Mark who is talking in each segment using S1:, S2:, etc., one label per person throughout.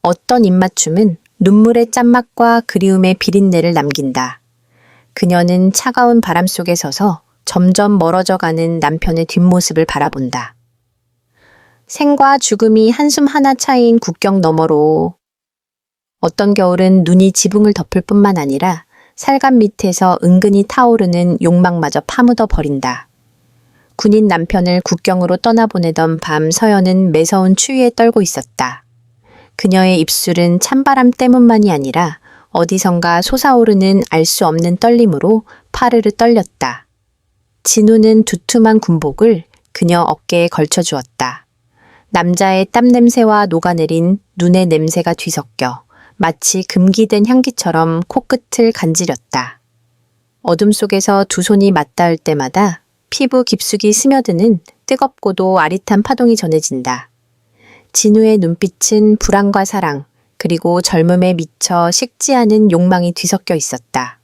S1: 어떤 입맞춤은 눈물의 짠맛과 그리움의 비린내를 남긴다. 그녀는 차가운 바람 속에 서서 점점 멀어져가는 남편의 뒷모습을 바라본다. 생과 죽음이 한숨 하나 차이인 국경 너머로 어떤 겨울은 눈이 지붕을 덮을 뿐만 아니라 살감 밑에서 은근히 타오르는 욕망마저 파묻어 버린다. 군인 남편을 국경으로 떠나보내던 밤 서연은 매서운 추위에 떨고 있었다. 그녀의 입술은 찬바람 때문만이 아니라 어디선가 솟아오르는 알 수 없는 떨림으로 파르르 떨렸다. 진우는 두툼한 군복을 그녀 어깨에 걸쳐주었다. 남자의 땀 냄새와 녹아내린 눈의 냄새가 뒤섞여 마치 금기된 향기처럼 코끝을 간지렸다. 어둠 속에서 두 손이 맞닿을 때마다 피부 깊숙이 스며드는 뜨겁고도 아릿한 파동이 전해진다. 진우의 눈빛은 불안과 사랑, 그리고 젊음에 미쳐 식지 않은 욕망이 뒤섞여 있었다.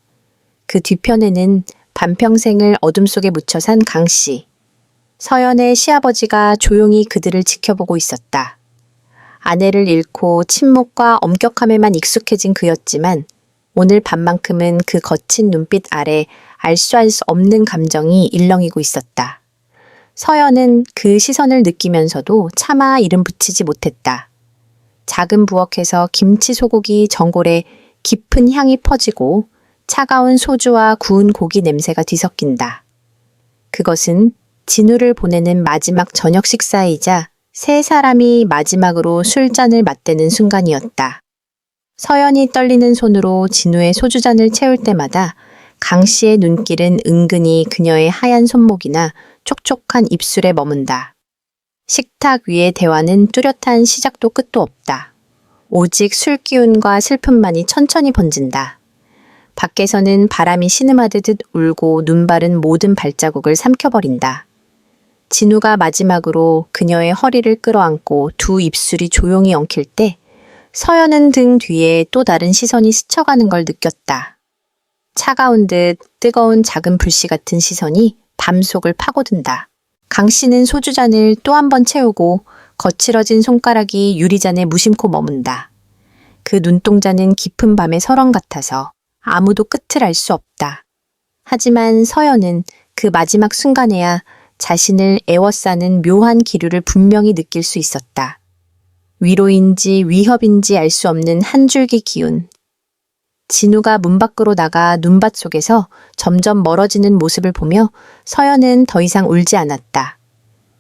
S1: 그 뒤편에는 반평생을 어둠 속에 묻혀 산 강씨. 서연의 시아버지가 조용히 그들을 지켜보고 있었다. 아내를 잃고 침묵과 엄격함에만 익숙해진 그였지만 오늘 밤만큼은 그 거친 눈빛 아래 알 수 없는 감정이 일렁이고 있었다. 서연은 그 시선을 느끼면서도 차마 이름 붙이지 못했다. 작은 부엌에서 김치 소고기 전골에 깊은 향이 퍼지고 차가운 소주와 구운 고기 냄새가 뒤섞인다. 그것은 진우를 보내는 마지막 저녁 식사이자 세 사람이 마지막으로 술잔을 맞대는 순간이었다. 서연이 떨리는 손으로 진우의 소주잔을 채울 때마다 강 씨의 눈길은 은근히 그녀의 하얀 손목이나 촉촉한 입술에 머문다. 식탁 위의 대화는 뚜렷한 시작도 끝도 없다. 오직 술 기운과 슬픔만이 천천히 번진다. 밖에서는 바람이 신음하듯 울고 눈바른 모든 발자국을 삼켜버린다. 진우가 마지막으로 그녀의 허리를 끌어안고 두 입술이 조용히 엉킬 때 서연은 등 뒤에 또 다른 시선이 스쳐가는 걸 느꼈다. 차가운 듯 뜨거운 작은 불씨 같은 시선이 밤속을 파고든다. 강 씨는 소주잔을 또 한 번 채우고 거칠어진 손가락이 유리잔에 무심코 머문다. 그 눈동자는 깊은 밤의 설원 같아서 아무도 끝을 알 수 없다. 하지만 서연은 그 마지막 순간에야 자신을 애워싸는 묘한 기류를 분명히 느낄 수 있었다. 위로인지 위협인지 알 수 없는 한 줄기 기운. 진우가 문 밖으로 나가 눈밭 속에서 점점 멀어지는 모습을 보며 서연은 더 이상 울지 않았다.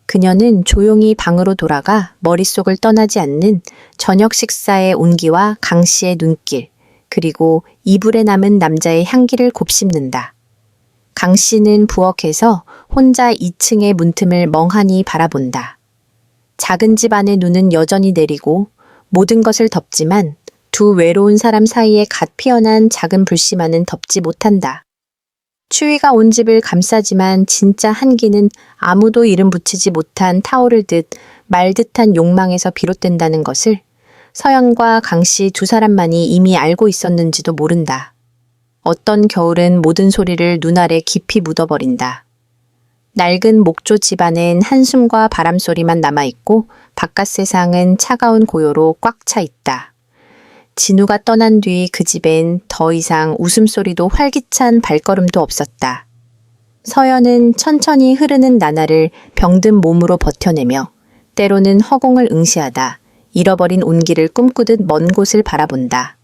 S1: 그녀는 조용히 방으로 돌아가 머릿속을 떠나지 않는 저녁 식사의 온기와 강 씨의 눈길, 그리고 이불에 남은 남자의 향기를 곱씹는다. 강 씨는 부엌에서 혼자 2층의 문틈을 멍하니 바라본다. 작은 집 안의 눈은 여전히 내리고 모든 것을 덮지만 두 외로운 사람 사이에 갓 피어난 작은 불씨만은 덮지 못한다. 추위가 온 집을 감싸지만 진짜 한기는 아무도 이름 붙이지 못한 타오를 듯 말 듯한 욕망에서 비롯된다는 것을 서연과 강씨 두 사람만이 이미 알고 있었는지도 모른다. 어떤 겨울은 모든 소리를 눈 아래 깊이 묻어버린다. 낡은 목조 집안엔 한숨과 바람소리만 남아있고 바깥 세상은 차가운 고요로 꽉 차 있다. 진우가 떠난 뒤 그 집엔 더 이상 웃음소리도 활기찬 발걸음도 없었다. 서연은 천천히 흐르는 나날을 병든 몸으로 버텨내며 때로는 허공을 응시하다 잃어버린 온기를 꿈꾸듯 먼 곳을 바라본다.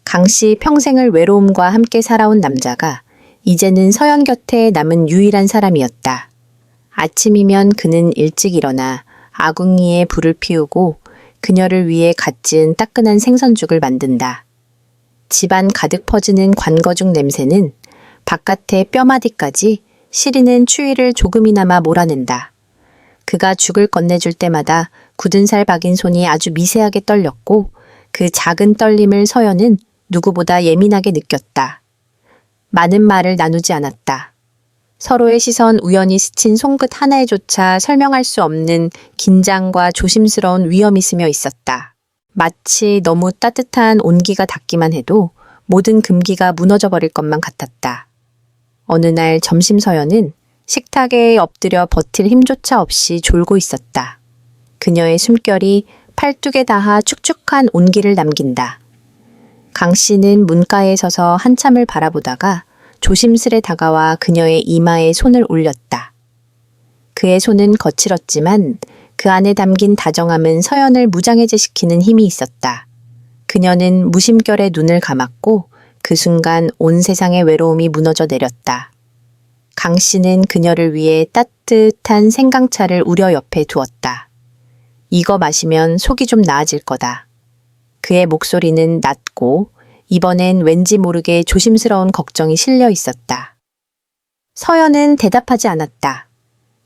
S1: 강씨 평생을 외로움과 함께 살아온 남자가 이제는 서연 곁에 남은 유일한 사람이었다. 아침이면 그는 일찍 일어나 아궁이에 불을 피우고 그녀를 위해 갓 지은 따끈한 생선죽을 만든다. 집안 가득 퍼지는 관거죽 냄새는 바깥의 뼈마디까지 시리는 추위를 조금이나마 몰아낸다. 그가 죽을 건네줄 때마다 굳은 살 박인 손이 아주 미세하게 떨렸고 그 작은 떨림을 서연은 누구보다 예민하게 느꼈다. 많은 말을 나누지 않았다. 서로의 시선 우연히 스친 손끝 하나에조차 설명할 수 없는 긴장과 조심스러운 위험이 스며 있었다. 마치 너무 따뜻한 온기가 닿기만 해도 모든 금기가 무너져 버릴 것만 같았다. 어느 날 점심 서연은 식탁에 엎드려 버틸 힘조차 없이 졸고 있었다. 그녀의 숨결이 팔뚝에 닿아 축축한 온기를 남긴다. 강 씨는 문가에 서서 한참을 바라보다가 조심스레 다가와 그녀의 이마에 손을 올렸다. 그의 손은 거칠었지만 그 안에 담긴 다정함은 서연을 무장해제시키는 힘이 있었다. 그녀는 무심결에 눈을 감았고 그 순간 온 세상의 외로움이 무너져 내렸다. 강 씨는 그녀를 위해 따뜻한 생강차를 우려 옆에 두었다. 이거 마시면 속이 좀 나아질 거다. 그의 목소리는 낮고 이번엔 왠지 모르게 조심스러운 걱정이 실려 있었다. 서연은 대답하지 않았다.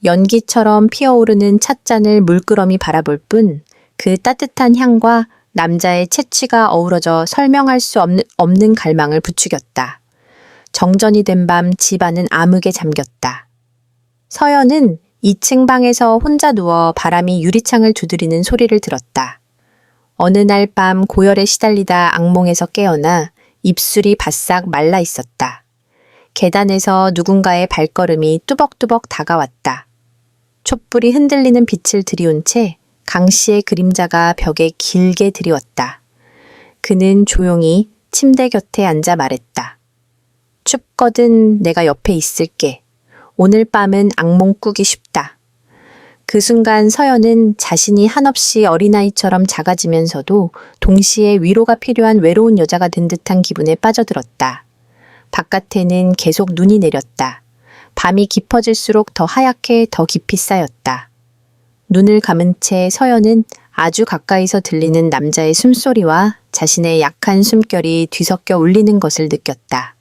S1: 연기처럼 피어오르는 찻잔을 물끄러미 바라볼 뿐 그 따뜻한 향과 남자의 채취가 어우러져 설명할 수 없는 갈망을 부추겼다. 정전이 된 밤 집안은 암흑에 잠겼다. 서연은 2층 방에서 혼자 누워 바람이 유리창을 두드리는 소리를 들었다. 어느 날 밤 고열에 시달리다 악몽에서 깨어나 입술이 바싹 말라 있었다. 계단에서 누군가의 발걸음이 뚜벅뚜벅 다가왔다. 촛불이 흔들리는 빛을 들이운 채 강 씨의 그림자가 벽에 길게 드리웠다. 그는 조용히 침대 곁에 앉아 말했다. 춥거든 내가 옆에 있을게. 오늘 밤은 악몽 꾸기 쉽다. 그 순간 서연은 자신이 한없이 어린아이처럼 작아지면서도 동시에 위로가 필요한 외로운 여자가 된 듯한 기분에 빠져들었다. 바깥에는 계속 눈이 내렸다. 밤이 깊어질수록 더 하얗게 더 깊이 쌓였다. 눈을 감은 채 서연은 아주 가까이서 들리는 남자의 숨소리와 자신의 약한 숨결이 뒤섞여 울리는 것을 느꼈다.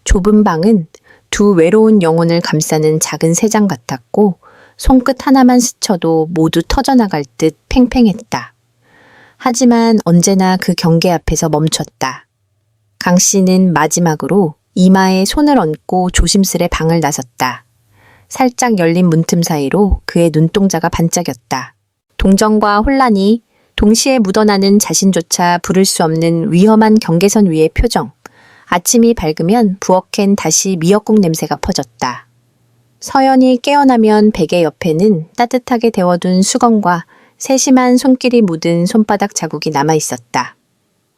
S1: 좁은 방은 두 외로운 영혼을 감싸는 작은 새장 같았고 손끝 하나만 스쳐도 모두 터져나갈 듯 팽팽했다. 하지만 언제나 그 경계 앞에서 멈췄다. 강 씨는 마지막으로 이마에 손을 얹고 조심스레 방을 나섰다. 살짝 열린 문틈 사이로 그의 눈동자가 반짝였다. 동정과 혼란이 동시에 묻어나는 자신조차 부를 수 없는 위험한 경계선 위의 표정. 아침이 밝으면 부엌엔 다시 미역국 냄새가 퍼졌다. 서연이 깨어나면 베개 옆에는 따뜻하게 데워둔 수건과 세심한 손길이 묻은 손바닥 자국이 남아 있었다.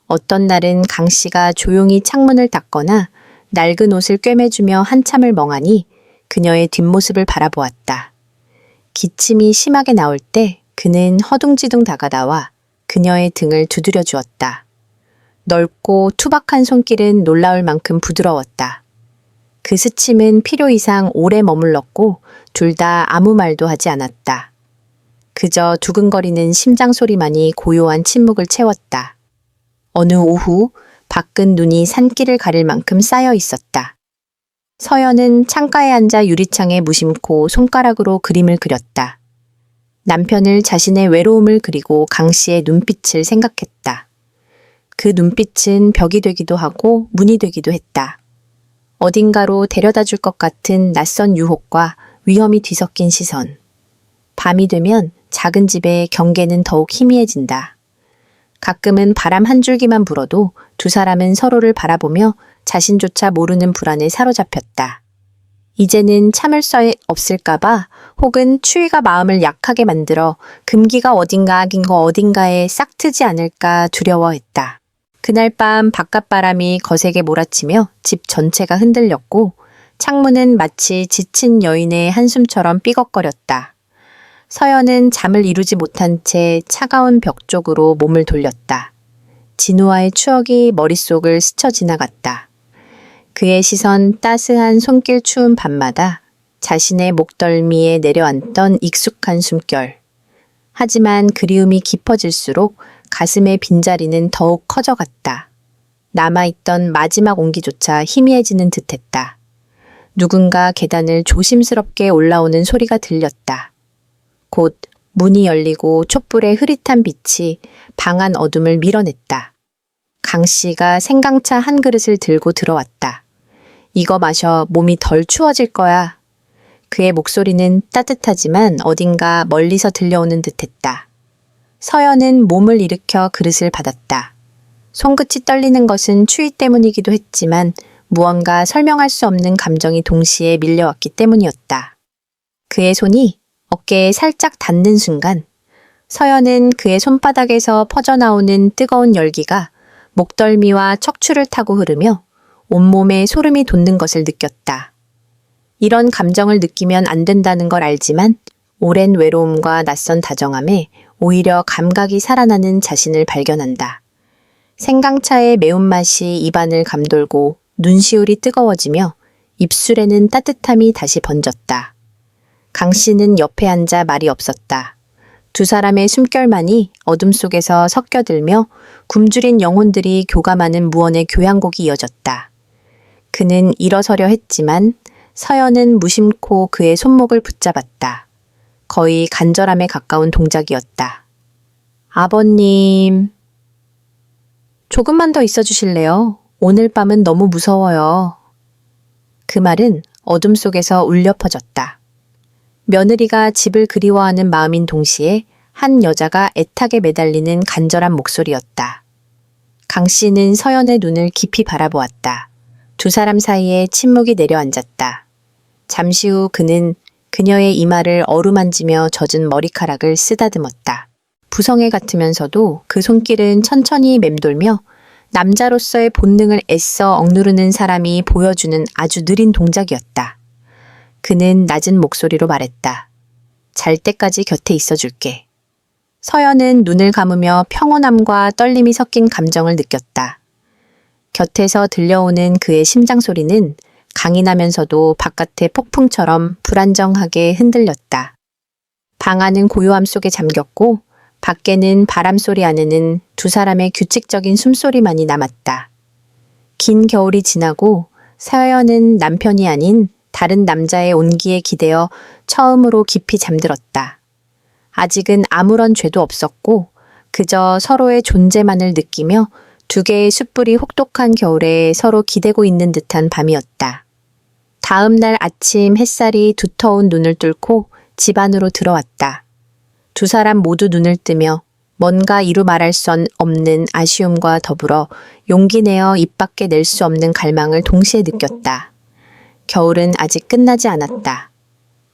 S1: 어떤 날은 강 씨가 조용히 창문을 닫거나 낡은 옷을 꿰매주며 한참을 멍하니 그녀의 뒷모습을 바라보았다. 기침이 심하게 나올 때 그는 허둥지둥 다가다와 그녀의 등을 두드려 주었다. 넓고 투박한 손길은 놀라울 만큼 부드러웠다. 그 스침은 필요 이상 오래 머물렀고 둘 다 아무 말도 하지 않았다. 그저 두근거리는 심장 소리만이 고요한 침묵을 채웠다. 어느 오후 밖은 눈이 산길을 가릴 만큼 쌓여 있었다. 서연은 창가에 앉아 유리창에 무심코 손가락으로 그림을 그렸다. 남편을 자신의 외로움을 그리고 강 씨의 눈빛을 생각했다. 그 눈빛은 벽이 되기도 하고 문이 되기도 했다. 어딘가로 데려다 줄 것 같은 낯선 유혹과 위험이 뒤섞인 시선. 밤이 되면 작은 집의 경계는 더욱 희미해진다. 가끔은 바람 한 줄기만 불어도 두 사람은 서로를 바라보며 자신조차 모르는 불안에 사로잡혔다. 이제는 참을 수 없을까봐 혹은 추위가 마음을 약하게 만들어 금기가 어딘가에 싹 트지 않을까 두려워했다. 그날 밤 바깥바람이 거세게 몰아치며 집 전체가 흔들렸고 창문은 마치 지친 여인의 한숨처럼 삐걱거렸다. 서연은 잠을 이루지 못한 채 차가운 벽 쪽으로 몸을 돌렸다. 진우와의 추억이 머릿속을 스쳐 지나갔다. 그의 시선 따스한 손길 추운 밤마다 자신의 목덜미에 내려앉던 익숙한 숨결. 하지만 그리움이 깊어질수록 가슴의 빈자리는 더욱 커져갔다. 남아있던 마지막 온기조차 희미해지는 듯했다. 누군가 계단을 조심스럽게 올라오는 소리가 들렸다. 곧 문이 열리고 촛불의 흐릿한 빛이 방 안 어둠을 밀어냈다. 강 씨가 생강차 한 그릇을 들고 들어왔다. 이거 마셔 몸이 덜 추워질 거야. 그의 목소리는 따뜻하지만 어딘가 멀리서 들려오는 듯했다. 서연은 몸을 일으켜 그릇을 받았다. 손끝이 떨리는 것은 추위 때문이기도 했지만 무언가 설명할 수 없는 감정이 동시에 밀려왔기 때문이었다. 그의 손이 어깨에 살짝 닿는 순간 서연은 그의 손바닥에서 퍼져나오는 뜨거운 열기가 목덜미와 척추를 타고 흐르며 온몸에 소름이 돋는 것을 느꼈다. 이런 감정을 느끼면 안 된다는 걸 알지만 오랜 외로움과 낯선 다정함에 오히려 감각이 살아나는 자신을 발견한다. 생강차의 매운맛이 입안을 감돌고 눈시울이 뜨거워지며 입술에는 따뜻함이 다시 번졌다. 강 씨는 옆에 앉아 말이 없었다. 두 사람의 숨결만이 어둠 속에서 섞여들며 굶주린 영혼들이 교감하는 무언의 교향곡이 이어졌다. 그는 일어서려 했지만 서연은 무심코 그의 손목을 붙잡았다. 거의 간절함에 가까운 동작이었다. 아버님, 조금만 더 있어 주실래요? 오늘 밤은 너무 무서워요. 그 말은 어둠 속에서 울려 퍼졌다. 며느리가 집을 그리워하는 마음인 동시에 한 여자가 애타게 매달리는 간절한 목소리였다. 강 씨는 서연의 눈을 깊이 바라보았다. 두 사람 사이에 침묵이 내려앉았다. 잠시 후 그는 그녀의 이마를 어루만지며 젖은 머리카락을 쓰다듬었다. 부성애 같으면서도 그 손길은 천천히 맴돌며 남자로서의 본능을 애써 억누르는 사람이 보여주는 아주 느린 동작이었다. 그는 낮은 목소리로 말했다. 잘 때까지 곁에 있어줄게. 서연은 눈을 감으며 평온함과 떨림이 섞인 감정을 느꼈다. 곁에서 들려오는 그의 심장 소리는 강인하면서도 바깥의 폭풍처럼 불안정하게 흔들렸다. 방 안은 고요함 속에 잠겼고 밖에는 바람 소리 안에는 두 사람의 규칙적인 숨소리만이 남았다. 긴 겨울이 지나고 서연은 남편이 아닌 다른 남자의 온기에 기대어 처음으로 깊이 잠들었다. 아직은 아무런 죄도 없었고 그저 서로의 존재만을 느끼며 두 개의 숯불이 혹독한 겨울에 서로 기대고 있는 듯한 밤이었다. 다음 날 아침 햇살이 두터운 눈을 뚫고 집 안으로 들어왔다. 두 사람 모두 눈을 뜨며 뭔가 이루 말할 수 없는 아쉬움과 더불어 용기 내어 입 밖에 낼 수 없는 갈망을 동시에 느꼈다. 겨울은 아직 끝나지 않았다.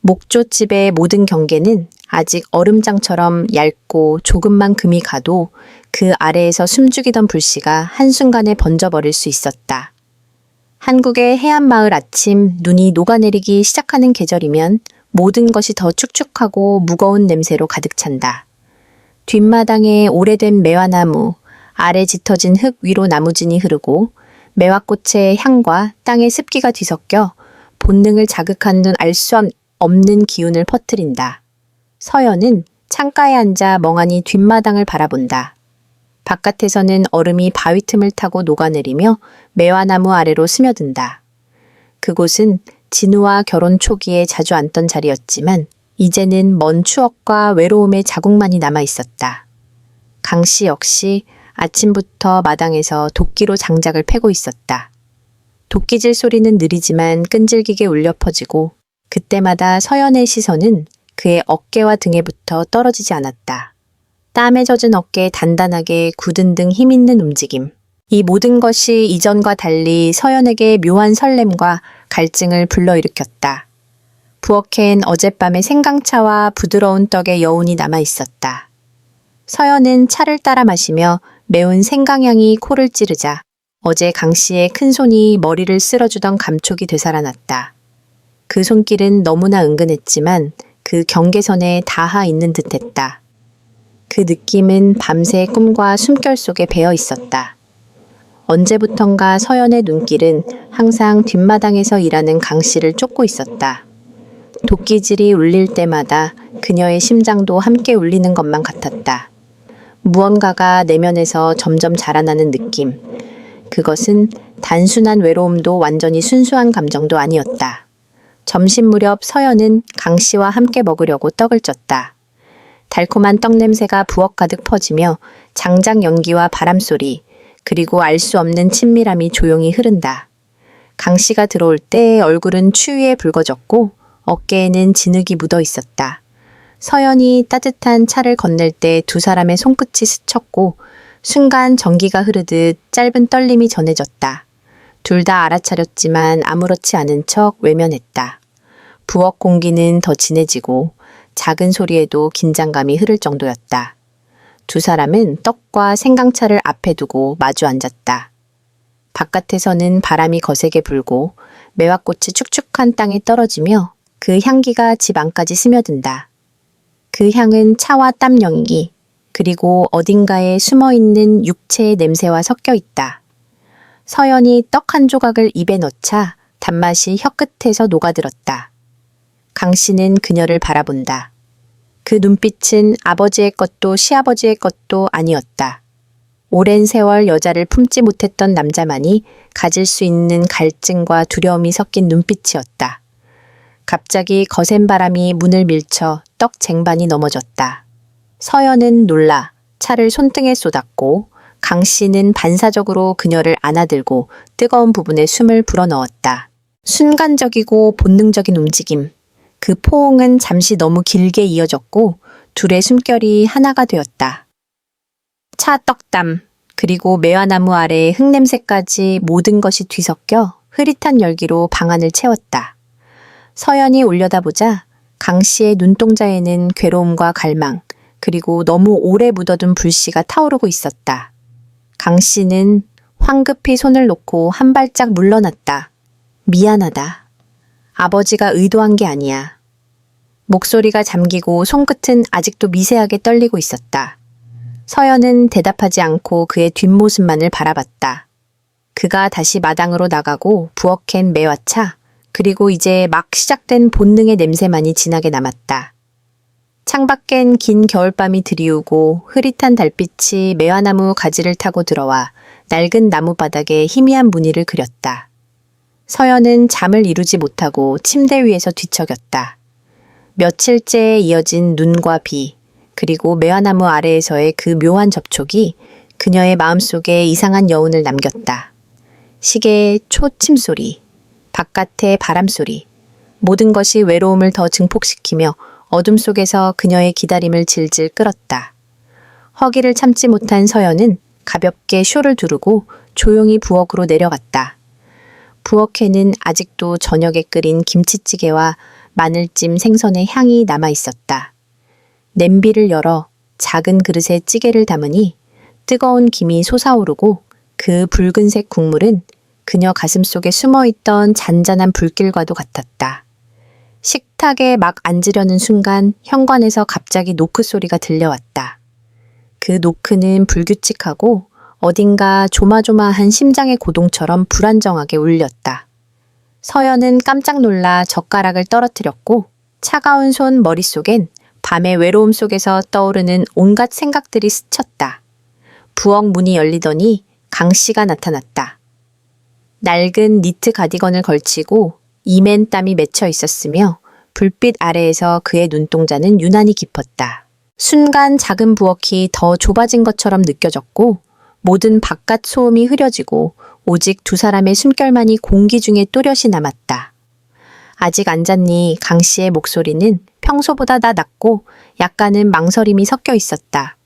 S1: 목조집의 모든 경계는 아직 얼음장처럼 얇고 조금만 금이 가도 그 아래에서 숨죽이던 불씨가 한순간에 번져버릴 수 있었다. 한국의 해안마을 아침 눈이 녹아내리기 시작하는 계절이면 모든 것이 더 축축하고 무거운 냄새로 가득 찬다. 뒷마당에 오래된 매화나무, 아래 짙어진 흙 위로 나무진이 흐르고 매화꽃의 향과 땅의 습기가 뒤섞여 본능을 자극하는 알 수 없는 기운을 퍼뜨린다. 서연은 창가에 앉아 멍하니 뒷마당을 바라본다. 바깥에서는 얼음이 바위 틈을 타고 녹아내리며 매화나무 아래로 스며든다. 그곳은 진우와 결혼 초기에 자주 앉던 자리였지만 이제는 먼 추억과 외로움의 자국만이 남아 있었다. 강 씨 역시 아침부터 마당에서 도끼로 장작을 패고 있었다. 도끼질 소리는 느리지만 끈질기게 울려 퍼지고 그때마다 서연의 시선은 그의 어깨와 등에부터 떨어지지 않았다. 땀에 젖은 어깨에 단단하게 굳은 등 힘있는 움직임. 이 모든 것이 이전과 달리 서연에게 묘한 설렘과 갈증을 불러일으켰다. 부엌엔 어젯밤의 생강차와 부드러운 떡의 여운이 남아 있었다. 서연은 차를 따라 마시며 매운 생강향이 코를 찌르자 어제 강 씨의 큰 손이 머리를 쓸어주던 감촉이 되살아났다. 그 손길은 너무나 은근했지만 그 경계선에 닿아 있는 듯했다. 그 느낌은 밤새 꿈과 숨결 속에 배어 있었다. 언제부턴가 서연의 눈길은 항상 뒷마당에서 일하는 강 씨를 쫓고 있었다. 도끼질이 울릴 때마다 그녀의 심장도 함께 울리는 것만 같았다. 무언가가 내면에서 점점 자라나는 느낌. 그것은 단순한 외로움도 완전히 순수한 감정도 아니었다. 점심 무렵 서연은 강 씨와 함께 먹으려고 떡을 쪘다. 달콤한 떡 냄새가 부엌 가득 퍼지며 장작 연기와 바람소리, 그리고 알 수 없는 친밀함이 조용히 흐른다. 강 씨가 들어올 때 얼굴은 추위에 붉어졌고 어깨에는 진흙이 묻어 있었다. 서연이 따뜻한 차를 건넬 때 두 사람의 손끝이 스쳤고 순간 전기가 흐르듯 짧은 떨림이 전해졌다. 둘 다 알아차렸지만 아무렇지 않은 척 외면했다. 부엌 공기는 더 진해지고 작은 소리에도 긴장감이 흐를 정도였다. 두 사람은 떡과 생강차를 앞에 두고 마주 앉았다. 바깥에서는 바람이 거세게 불고 매화꽃이 축축한 땅에 떨어지며 그 향기가 집 안까지 스며든다. 그 향은 차와 땀 연기, 그리고 어딘가에 숨어있는 육체의 냄새와 섞여 있다. 서연이 떡 한 조각을 입에 넣자 단맛이 혀끝에서 녹아들었다. 강 씨는 그녀를 바라본다. 그 눈빛은 아버지의 것도 시아버지의 것도 아니었다. 오랜 세월 여자를 품지 못했던 남자만이 가질 수 있는 갈증과 두려움이 섞인 눈빛이었다. 갑자기 거센 바람이 문을 밀쳐 떡 쟁반이 넘어졌다. 서연은 놀라 차를 손등에 쏟았고 강 씨는 반사적으로 그녀를 안아들고 뜨거운 부분에 숨을 불어넣었다. 순간적이고 본능적인 움직임. 그 포옹은 잠시 너무 길게 이어졌고 둘의 숨결이 하나가 되었다. 차 떡담, 그리고 매화나무 아래의 흙냄새까지 모든 것이 뒤섞여 흐릿한 열기로 방안을 채웠다. 서연이 올려다보자 강 씨의 눈동자에는 괴로움과 갈망, 그리고 너무 오래 묻어둔 불씨가 타오르고 있었다. 강 씨는 황급히 손을 놓고 한 발짝 물러났다. 미안하다. 아버지가 의도한 게 아니야. 목소리가 잠기고 손끝은 아직도 미세하게 떨리고 있었다. 서연은 대답하지 않고 그의 뒷모습만을 바라봤다. 그가 다시 마당으로 나가고 부엌엔 매화차, 그리고 이제 막 시작된 본능의 냄새만이 진하게 남았다. 창밖엔 긴 겨울밤이 드리우고 흐릿한 달빛이 매화나무 가지를 타고 들어와 낡은 나무 바닥에 희미한 무늬를 그렸다. 서연은 잠을 이루지 못하고 침대 위에서 뒤척였다. 며칠째 이어진 눈과 비, 그리고 매화나무 아래에서의 그 묘한 접촉이 그녀의 마음속에 이상한 여운을 남겼다. 시계의 초침소리, 바깥의 바람소리, 모든 것이 외로움을 더 증폭시키며 어둠 속에서 그녀의 기다림을 질질 끌었다. 허기를 참지 못한 서연은 가볍게 쇼를 두르고 조용히 부엌으로 내려갔다. 부엌에는 아직도 저녁에 끓인 김치찌개와 마늘찜 생선의 향이 남아 있었다. 냄비를 열어 작은 그릇에 찌개를 담으니 뜨거운 김이 솟아오르고 그 붉은색 국물은 그녀 가슴속에 숨어있던 잔잔한 불길과도 같았다. 식탁에 막 앉으려는 순간 현관에서 갑자기 노크 소리가 들려왔다. 그 노크는 불규칙하고 어딘가 조마조마한 심장의 고동처럼 불안정하게 울렸다. 서연은 깜짝 놀라 젓가락을 떨어뜨렸고 차가운 손 머릿속엔 밤의 외로움 속에서 떠오르는 온갖 생각들이 스쳤다. 부엌 문이 열리더니 강 씨가 나타났다. 낡은 니트 가디건을 걸치고 이맨 땀이 맺혀 있었으며 불빛 아래에서 그의 눈동자는 유난히 깊었다. 순간 작은 부엌이 더 좁아진 것처럼 느껴졌고 모든 바깥 소음이 흐려지고 오직 두 사람의 숨결만이 공기 중에 또렷이 남았다. 아직 앉았니? 강 씨의 목소리는 평소보다 다 낮고 약간은 망설임이 섞여 있었다.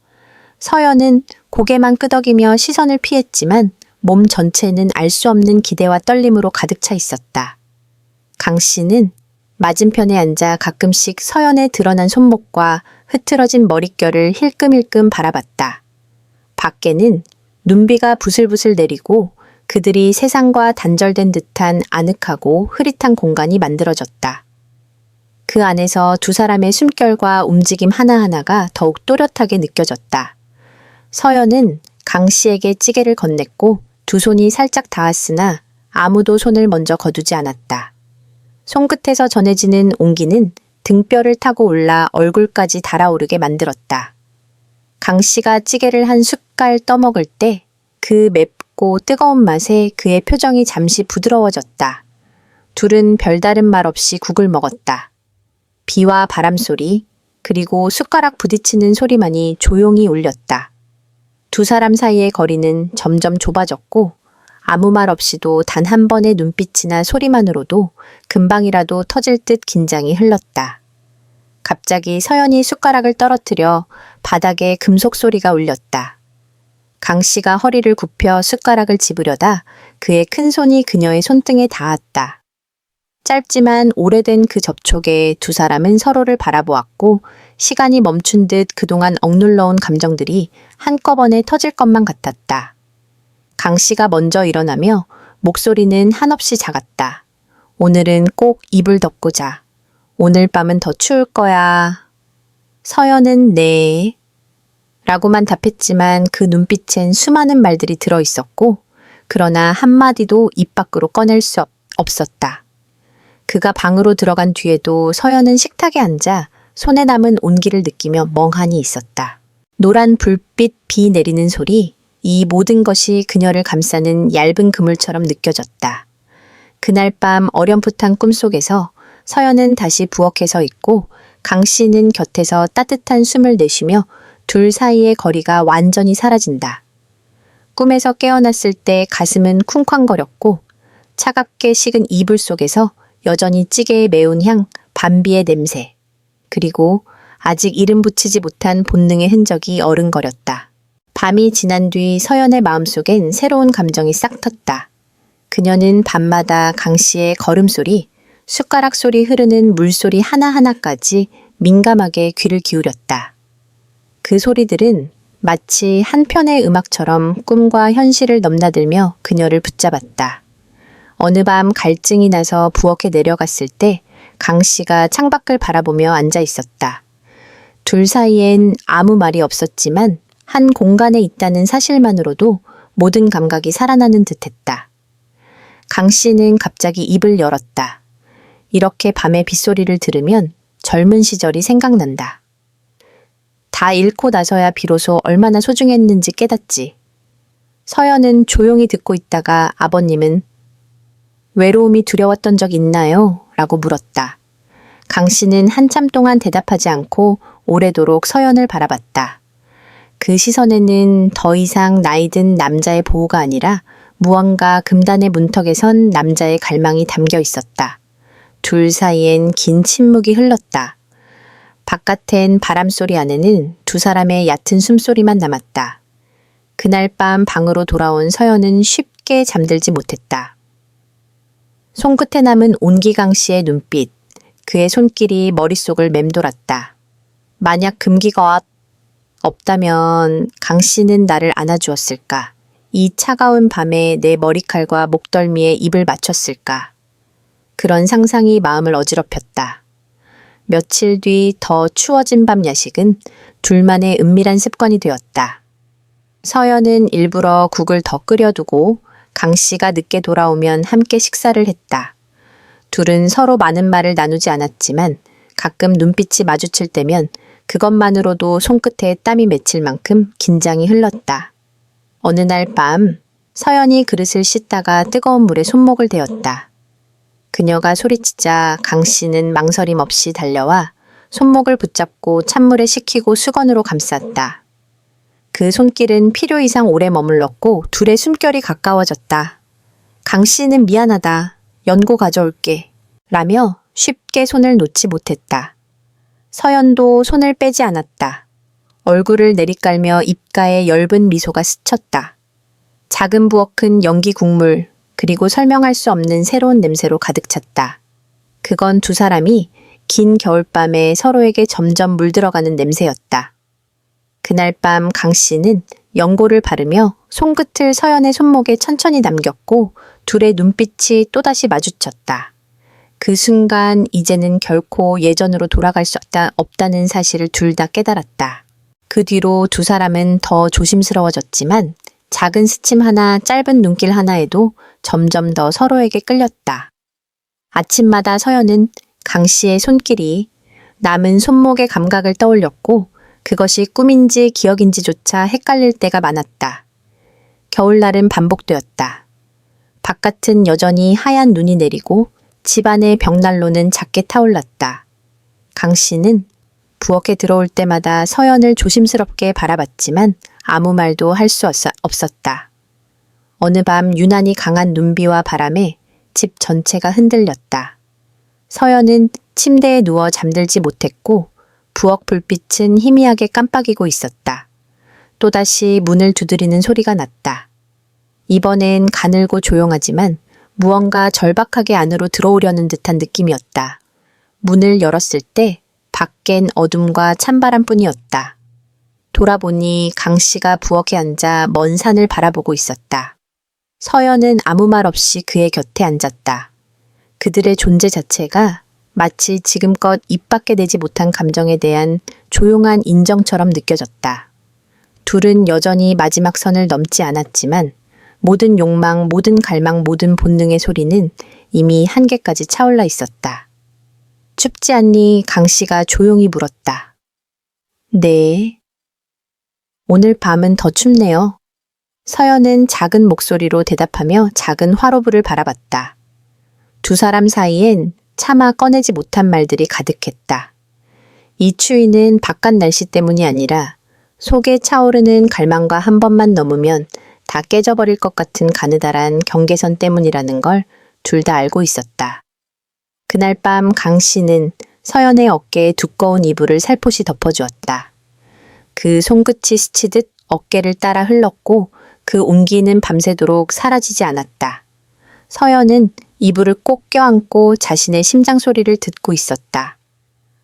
S1: 서연은 고개만 끄덕이며 시선을 피했지만 몸 전체는 알 수 없는 기대와 떨림으로 가득 차 있었다. 강 씨는 맞은편에 앉아 가끔씩 서연의 드러난 손목과 흐트러진 머릿결을 힐끔힐끔 바라봤다. 밖에는 눈비가 부슬부슬 내리고 그들이 세상과 단절된 듯한 아늑하고 흐릿한 공간이 만들어졌다. 그 안에서 두 사람의 숨결과 움직임 하나하나가 더욱 또렷하게 느껴졌다. 서연은 강 씨에게 찌개를 건넸고 두 손이 살짝 닿았으나 아무도 손을 먼저 거두지 않았다. 손끝에서 전해지는 온기는 등뼈를 타고 올라 얼굴까지 달아오르게 만들었다. 강 씨가 찌개를 한 숟갈 떠먹을 때 그 맵고 뜨거운 맛에 그의 표정이 잠시 부드러워졌다. 둘은 별다른 말 없이 국을 먹었다. 비와 바람 소리, 그리고 숟가락 부딪히는 소리만이 조용히 울렸다. 두 사람 사이의 거리는 점점 좁아졌고 아무 말 없이도 단 한 번의 눈빛이나 소리만으로도 금방이라도 터질 듯 긴장이 흘렀다. 갑자기 서연이 숟가락을 떨어뜨려 바닥에 금속 소리가 울렸다. 강 씨가 허리를 굽혀 숟가락을 집으려다 그의 큰 손이 그녀의 손등에 닿았다. 짧지만 오래된 그 접촉에 두 사람은 서로를 바라보았고 시간이 멈춘 듯 그동안 억눌러온 감정들이 한꺼번에 터질 것만 같았다. 강 씨가 먼저 일어나며 목소리는 한없이 작았다. 오늘은 꼭 이불 덮고 자. 오늘 밤은 더 추울 거야. 서연은 네. 라고만 답했지만 그 눈빛엔 수많은 말들이 들어있었고 그러나 한마디도 입 밖으로 꺼낼 수 없었다. 그가 방으로 들어간 뒤에도 서연은 식탁에 앉아 손에 남은 온기를 느끼며 멍하니 있었다. 노란 불빛 비 내리는 소리, 이 모든 것이 그녀를 감싸는 얇은 그물처럼 느껴졌다. 그날 밤 어렴풋한 꿈속에서 서연은 다시 부엌에 서 있고 강 씨는 곁에서 따뜻한 숨을 내쉬며 둘 사이의 거리가 완전히 사라진다. 꿈에서 깨어났을 때 가슴은 쿵쾅거렸고 차갑게 식은 이불 속에서 여전히 찌개의 매운 향, 밤비의 냄새, 그리고 아직 이름 붙이지 못한 본능의 흔적이 어른거렸다. 밤이 지난 뒤 서연의 마음속엔 새로운 감정이 싹 텄다. 그녀는 밤마다 강 씨의 걸음소리, 숟가락 소리 흐르는 물소리 하나하나까지 민감하게 귀를 기울였다. 그 소리들은 마치 한 편의 음악처럼 꿈과 현실을 넘나들며 그녀를 붙잡았다. 어느 밤 갈증이 나서 부엌에 내려갔을 때 강 씨가 창밖을 바라보며 앉아 있었다. 둘 사이엔 아무 말이 없었지만 한 공간에 있다는 사실만으로도 모든 감각이 살아나는 듯했다. 강 씨는 갑자기 입을 열었다. 이렇게 밤의 빗소리를 들으면 젊은 시절이 생각난다. 다 잃고 나서야 비로소 얼마나 소중했는지 깨닫지. 서연은 조용히 듣고 있다가 아버님은 외로움이 두려웠던 적 있나요? 라고 물었다. 강 씨는 한참 동안 대답하지 않고 오래도록 서연을 바라봤다. 그 시선에는 더 이상 나이 든 남자의 보호가 아니라 무언가 금단의 문턱에 선 남자의 갈망이 담겨 있었다. 둘 사이엔 긴 침묵이 흘렀다. 바깥엔 바람소리 안에는 두 사람의 얕은 숨소리만 남았다. 그날 밤 방으로 돌아온 서연은 쉽게 잠들지 못했다. 손끝에 남은 온기강 씨의 눈빛, 그의 손길이 머릿속을 맴돌았다. 만약 금기가 없다면 강 씨는 나를 안아주었을까? 이 차가운 밤에 내 머리칼과 목덜미에 입을 맞췄을까? 그런 상상이 마음을 어지럽혔다. 며칠 뒤 더 추워진 밤 야식은 둘만의 은밀한 습관이 되었다. 서연은 일부러 국을 더 끓여두고 강 씨가 늦게 돌아오면 함께 식사를 했다. 둘은 서로 많은 말을 나누지 않았지만 가끔 눈빛이 마주칠 때면 그것만으로도 손끝에 땀이 맺힐 만큼 긴장이 흘렀다. 어느 날 밤 서연이 그릇을 씻다가 뜨거운 물에 손목을 대었다. 그녀가 소리치자 강 씨는 망설임 없이 달려와 손목을 붙잡고 찬물에 식히고 수건으로 감쌌다. 그 손길은 필요 이상 오래 머물렀고 둘의 숨결이 가까워졌다. 강 씨는 미안하다. 연고 가져올게. 라며 쉽게 손을 놓지 못했다. 서연도 손을 빼지 않았다. 얼굴을 내리깔며 입가에 엷은 미소가 스쳤다. 작은 부엌은 연기 국물, 그리고 설명할 수 없는 새로운 냄새로 가득 찼다. 그건 두 사람이 긴 겨울밤에 서로에게 점점 물들어가는 냄새였다. 그날 밤 강 씨는 연고를 바르며 손끝을 서연의 손목에 천천히 남겼고 둘의 눈빛이 또다시 마주쳤다. 그 순간 이제는 결코 예전으로 돌아갈 수 없다는 사실을 둘 다 깨달았다. 그 뒤로 두 사람은 더 조심스러워졌지만 작은 스침 하나, 짧은 눈길 하나에도 점점 더 서로에게 끌렸다. 아침마다 서연은 강 씨의 손길이 남은 손목의 감각을 떠올렸고 그것이 꿈인지 기억인지조차 헷갈릴 때가 많았다. 겨울날은 반복되었다. 바깥은 여전히 하얀 눈이 내리고 집안의 벽난로는 작게 타올랐다. 강 씨는 부엌에 들어올 때마다 서연을 조심스럽게 바라봤지만 아무 말도 할 수 없었다. 어느 밤 유난히 강한 눈비와 바람에 집 전체가 흔들렸다. 서연은 침대에 누워 잠들지 못했고 부엌 불빛은 희미하게 깜빡이고 있었다. 또다시 문을 두드리는 소리가 났다. 이번엔 가늘고 조용하지만 무언가 절박하게 안으로 들어오려는 듯한 느낌이었다. 문을 열었을 때 밖엔 어둠과 찬바람뿐이었다. 돌아보니 강 씨가 부엌에 앉아 먼 산을 바라보고 있었다. 서연은 아무 말 없이 그의 곁에 앉았다. 그들의 존재 자체가 마치 지금껏 입 밖에 내지 못한 감정에 대한 조용한 인정처럼 느껴졌다. 둘은 여전히 마지막 선을 넘지 않았지만 모든 욕망, 모든 갈망, 모든 본능의 소리는 이미 한계까지 차올라 있었다. 춥지 않니? 강 씨가 조용히 물었다. 네. 오늘 밤은 더 춥네요. 서연은 작은 목소리로 대답하며 작은 화로불을 바라봤다. 두 사람 사이엔 차마 꺼내지 못한 말들이 가득했다. 이 추위는 바깥 날씨 때문이 아니라 속에 차오르는 갈망과 한 번만 넘으면 다 깨져버릴 것 같은 가느다란 경계선 때문이라는 걸 둘 다 알고 있었다. 그날 밤 강 씨는 서연의 어깨에 두꺼운 이불을 살포시 덮어주었다. 그 손끝이 스치듯 어깨를 따라 흘렀고 그 온기는 밤새도록 사라지지 않았다. 서연은 이불을 꼭 껴안고 자신의 심장 소리를 듣고 있었다.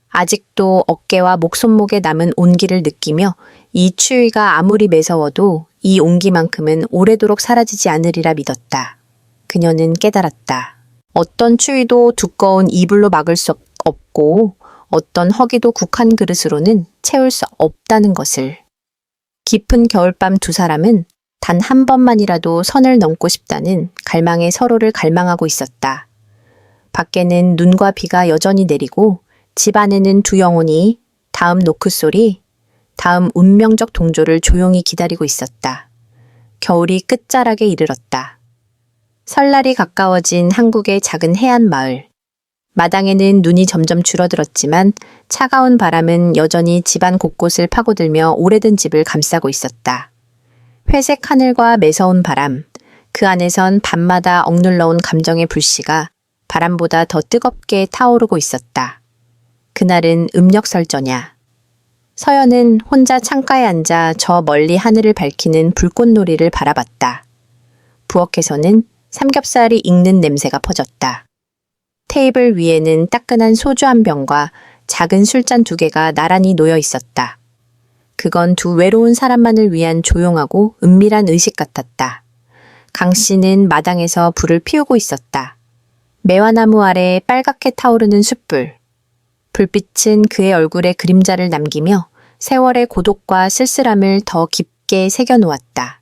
S1: 아직도 어깨와 목 손목에 남은 온기를 느끼며 이 추위가 아무리 매서워도 이 온기만큼은 오래도록 사라지지 않으리라 믿었다. 그녀는 깨달았다. 어떤 추위도 두꺼운 이불로 막을 수 없고 어떤 허기도 국한 그릇으로는 채울 수 없다는 것을. 깊은 겨울밤 두 사람은 단 한 번만이라도 선을 넘고 싶다는 갈망에 서로를 갈망하고 있었다. 밖에는 눈과 비가 여전히 내리고 집 안에는 두 영혼이 다음 노크 소리, 다음 운명적 동조를 조용히 기다리고 있었다. 겨울이 끝자락에 이르렀다. 설날이 가까워진 한국의 작은 해안 마을. 마당에는 눈이 점점 줄어들었지만 차가운 바람은 여전히 집안 곳곳을 파고들며 오래된 집을 감싸고 있었다. 회색 하늘과 매서운 바람, 그 안에선 밤마다 억눌러온 감정의 불씨가 바람보다 더 뜨겁게 타오르고 있었다. 그날은 음력설저냐. 서연은 혼자 창가에 앉아 저 멀리 하늘을 밝히는 불꽃놀이를 바라봤다. 부엌에서는 삼겹살이 익는 냄새가 퍼졌다. 테이블 위에는 따끈한 소주 한 병과 작은 술잔 두 개가 나란히 놓여 있었다. 그건 두 외로운 사람만을 위한 조용하고 은밀한 의식 같았다. 강 씨는 마당에서 불을 피우고 있었다. 매화나무 아래 빨갛게 타오르는 숯불. 불빛은 그의 얼굴에 그림자를 남기며 세월의 고독과 쓸쓸함을 더 깊게 새겨놓았다.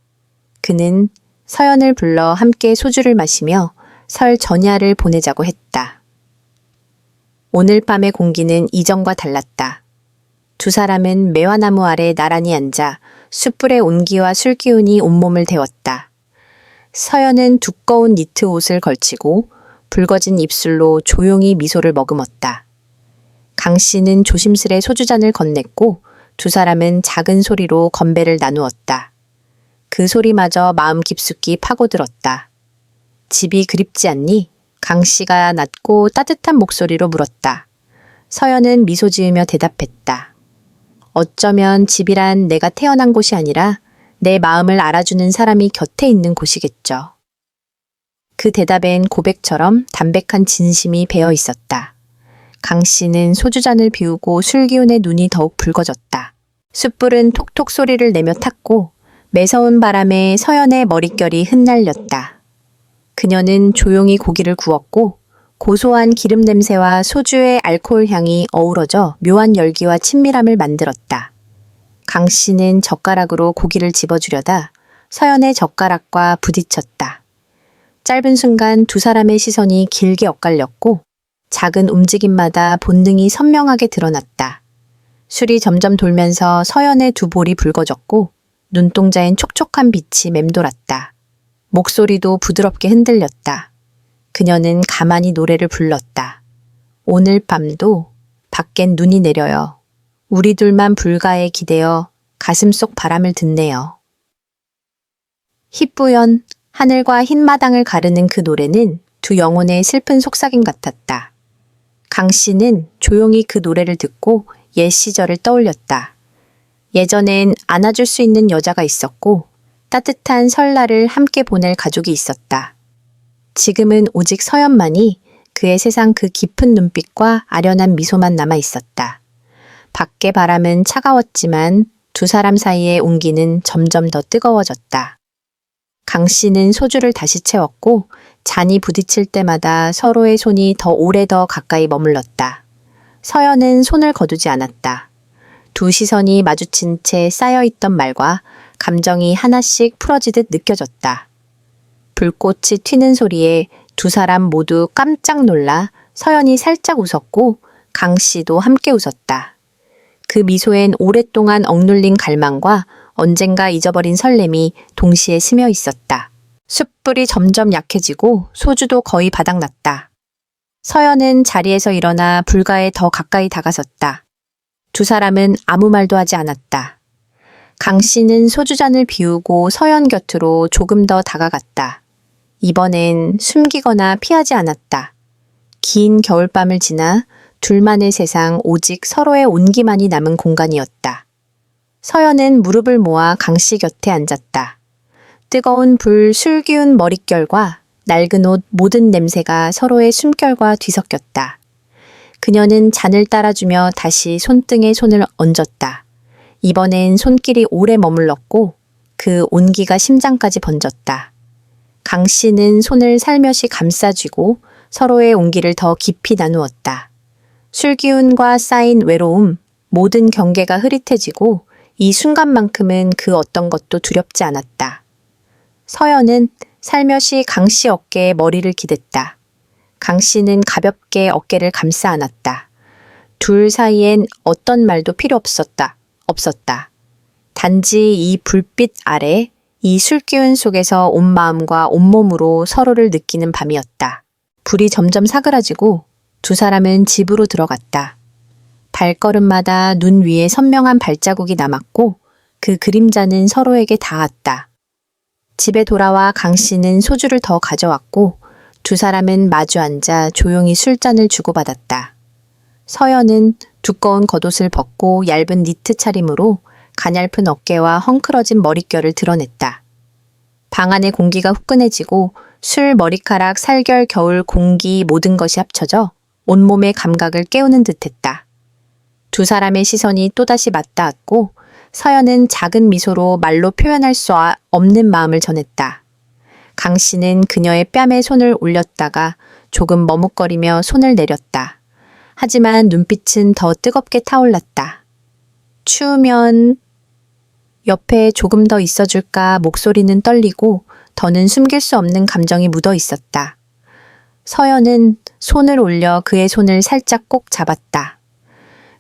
S1: 그는 서연을 불러 함께 소주를 마시며 설 전야를 보내자고 했다. 오늘 밤의 공기는 이전과 달랐다. 두 사람은 매화나무 아래 나란히 앉아 숯불의 온기와 술기운이 온몸을 데웠다. 서연은 두꺼운 니트 옷을 걸치고 붉어진 입술로 조용히 미소를 머금었다. 강 씨는 조심스레 소주잔을 건넸고 두 사람은 작은 소리로 건배를 나누었다. 그 소리마저 마음 깊숙이 파고들었다. 집이 그립지 않니? 강 씨가 낮고 따뜻한 목소리로 물었다. 서연은 미소 지으며 대답했다. 어쩌면 집이란 내가 태어난 곳이 아니라 내 마음을 알아주는 사람이 곁에 있는 곳이겠죠. 그 대답엔 고백처럼 담백한 진심이 배어 있었다. 강 씨는 소주잔을 비우고 술기운의 눈이 더욱 붉어졌다. 숯불은 톡톡 소리를 내며 탔고 매서운 바람에 서연의 머릿결이 흩날렸다. 그녀는 조용히 고기를 구웠고 고소한 기름 냄새와 소주의 알코올 향이 어우러져 묘한 열기와 친밀함을 만들었다. 강 씨는 젓가락으로 고기를 집어주려다 서연의 젓가락과 부딪혔다. 짧은 순간 두 사람의 시선이 길게 엇갈렸고 작은 움직임마다 본능이 선명하게 드러났다. 술이 점점 돌면서 서연의 두 볼이 붉어졌고 눈동자엔 촉촉한 빛이 맴돌았다. 목소리도 부드럽게 흔들렸다. 그녀는 가만히 노래를 불렀다. 오늘 밤도 밖엔 눈이 내려요. 우리 둘만 불가에 기대어 가슴속 바람을 듣네요. 희뿌연 하늘과 흰 마당을 가르는 그 노래는 두 영혼의 슬픈 속삭임 같았다. 강 씨는 조용히 그 노래를 듣고 옛 시절을 떠올렸다. 예전엔 안아줄 수 있는 여자가 있었고 따뜻한 설날을 함께 보낼 가족이 있었다. 지금은 오직 서연만이 그의 세상 그 깊은 눈빛과 아련한 미소만 남아 있었다. 밖의 바람은 차가웠지만 두 사람 사이의 온기는 점점 더 뜨거워졌다. 강 씨는 소주를 다시 채웠고 잔이 부딪힐 때마다 서로의 손이 더 오래 더 가까이 머물렀다. 서연은 손을 거두지 않았다. 두 시선이 마주친 채 쌓여있던 말과 감정이 하나씩 풀어지듯 느껴졌다. 불꽃이 튀는 소리에 두 사람 모두 깜짝 놀라 서연이 살짝 웃었고 강 씨도 함께 웃었다. 그 미소엔 오랫동안 억눌린 갈망과 언젠가 잊어버린 설렘이 동시에 스며 있었다. 숯불이 점점 약해지고 소주도 거의 바닥났다. 서연은 자리에서 일어나 불가에 더 가까이 다가섰다. 두 사람은 아무 말도 하지 않았다. 강 씨는 소주잔을 비우고 서연 곁으로 조금 더 다가갔다. 이번엔 숨기거나 피하지 않았다. 긴 겨울밤을 지나 둘만의 세상 오직 서로의 온기만이 남은 공간이었다. 서연은 무릎을 모아 강 씨 곁에 앉았다. 뜨거운 불 술기운 머릿결과 낡은 옷 모든 냄새가 서로의 숨결과 뒤섞였다. 그녀는 잔을 따라주며 다시 손등에 손을 얹었다. 이번엔 손길이 오래 머물렀고 그 온기가 심장까지 번졌다. 강 씨는 손을 살며시 감싸쥐고 서로의 온기를 더 깊이 나누었다. 술기운과 쌓인 외로움, 모든 경계가 흐릿해지고 이 순간만큼은 그 어떤 것도 두렵지 않았다. 서연은 살며시 강 씨 어깨에 머리를 기댔다. 강 씨는 가볍게 어깨를 감싸 안았다. 둘 사이엔 어떤 말도 필요 없었다. 단지 이 불빛 아래, 이 술기운 속에서 온 마음과 온몸으로 서로를 느끼는 밤이었다. 불이 점점 사그라지고 두 사람은 집으로 들어갔다. 발걸음마다 눈 위에 선명한 발자국이 남았고 그 그림자는 서로에게 닿았다. 집에 돌아와 강 씨는 소주를 더 가져왔고 두 사람은 마주 앉아 조용히 술잔을 주고받았다. 서연은 두꺼운 겉옷을 벗고 얇은 니트 차림으로 가냘픈 어깨와 헝클어진 머릿결을 드러냈다. 방 안의 공기가 후끈해지고 술, 머리카락, 살결, 겨울, 공기 모든 것이 합쳐져 온몸의 감각을 깨우는 듯했다. 두 사람의 시선이 또다시 맞닿았고 서연은 작은 미소로 말로 표현할 수 없는 마음을 전했다. 강 씨는 그녀의 뺨에 손을 올렸다가 조금 머뭇거리며 손을 내렸다. 하지만 눈빛은 더 뜨겁게 타올랐다. 추우면 옆에 조금 더 있어줄까 목소리는 떨리고 더는 숨길 수 없는 감정이 묻어 있었다. 서연은 손을 올려 그의 손을 살짝 꼭 잡았다.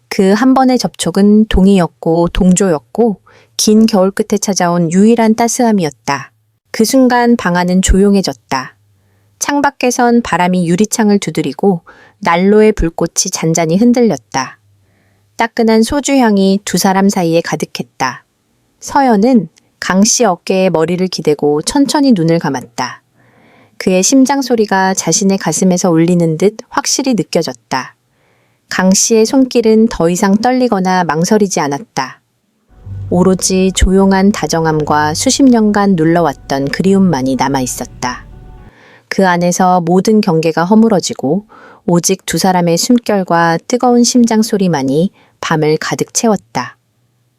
S1: 그 한 번의 접촉은 동의였고 동조였고 긴 겨울 끝에 찾아온 유일한 따스함이었다. 그 순간 방 안은 조용해졌다. 창밖에선 바람이 유리창을 두드리고 난로의 불꽃이 잔잔히 흔들렸다. 따끈한 소주 향이 두 사람 사이에 가득했다. 서연은 강 씨 어깨에 머리를 기대고 천천히 눈을 감았다. 그의 심장 소리가 자신의 가슴에서 울리는 듯 확실히 느껴졌다. 강 씨의 손길은 더 이상 떨리거나 망설이지 않았다. 오로지 조용한 다정함과 수십 년간 눌러왔던 그리움만이 남아있었다. 그 안에서 모든 경계가 허물어지고 오직 두 사람의 숨결과 뜨거운 심장 소리만이 밤을 가득 채웠다.